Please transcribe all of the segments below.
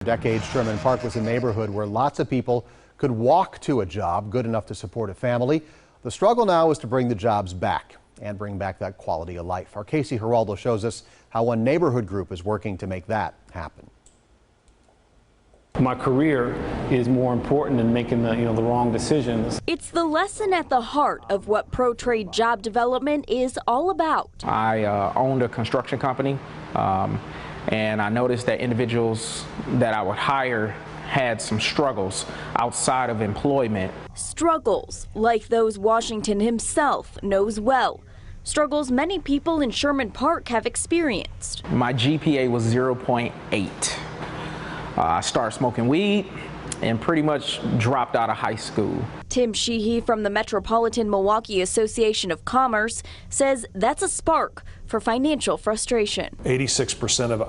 For decades, Sherman Park was a neighborhood where lots of people could walk to a job good enough to support a family. The struggle now is to bring the jobs back and bring back that quality of life. Our Casey Geraldo shows us how one neighborhood group is working to make that happen. My career is more important than making the wrong decisions. It's the lesson at the heart of what pro-trade job development is all about. I owned a construction company, and I noticed that individuals that I would hire had some struggles outside of employment. Struggles like those Washington himself knows well. Struggles many people in Sherman Park have experienced. My GPA was 0.8. I started smoking weed and pretty much dropped out of high school. Tim Sheehy from the Metropolitan Milwaukee Association of Commerce says that's a spark for financial frustration. 86% of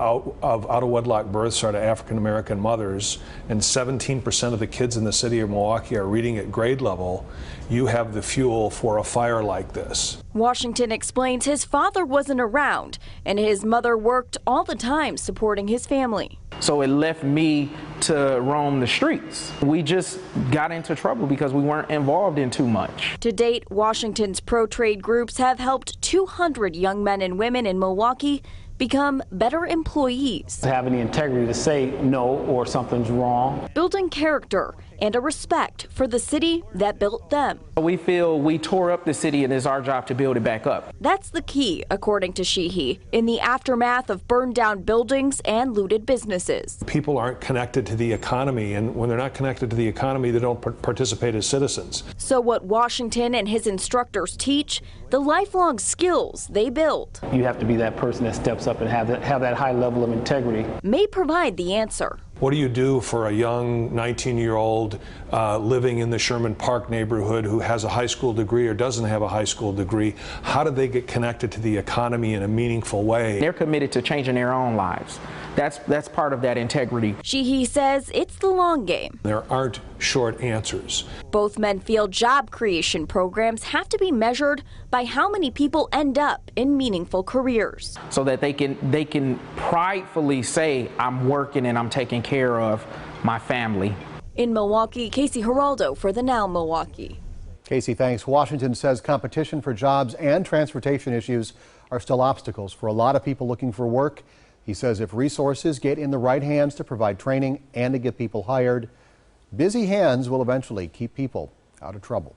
out-of-wedlock births are to African-American mothers, and 17% of the kids in the city of Milwaukee are reading at grade level. You have the fuel for a fire like this. Washington explains his father wasn't around, and his mother worked all the time supporting his family. So it left me to roam the streets. We just got into trouble because we weren't involved in too much. To date, Washington's pro-trade groups have helped 200 young men and women in Milwaukee become better employees. Having the integrity to say no or something's wrong. Building character and a respect for the city that built them. We feel we tore up the city and it's our job to build it back up. That's the key, according to Sheehy, in the aftermath of burned down buildings and looted businesses. People aren't connected to the economy, and when they're not connected to the economy, they don't participate as citizens. So what Washington and his instructors teach, the lifelong skills they build. You have to be that person that steps up and have that high level of integrity. May provide the answer. What do you do for a young 19-year-old living in the Sherman Park neighborhood who has a high school degree or doesn't have a high school degree? How do they get connected to the economy in a meaningful way? They're committed to changing their own lives. That's part of that integrity. Sheehy says it's the long game. There aren't short answers. Both men feel job creation programs have to be measured by how many people end up in meaningful careers. So that they can pridefully say, I'm working and I'm taking care of my family. In Milwaukee, Casey Geraldo for the Now Milwaukee. Casey, thanks. Washington says competition for jobs and transportation issues are still obstacles for a lot of people looking for work. He says if resources get in the right hands to provide training and to get people hired, busy hands will eventually keep people out of trouble.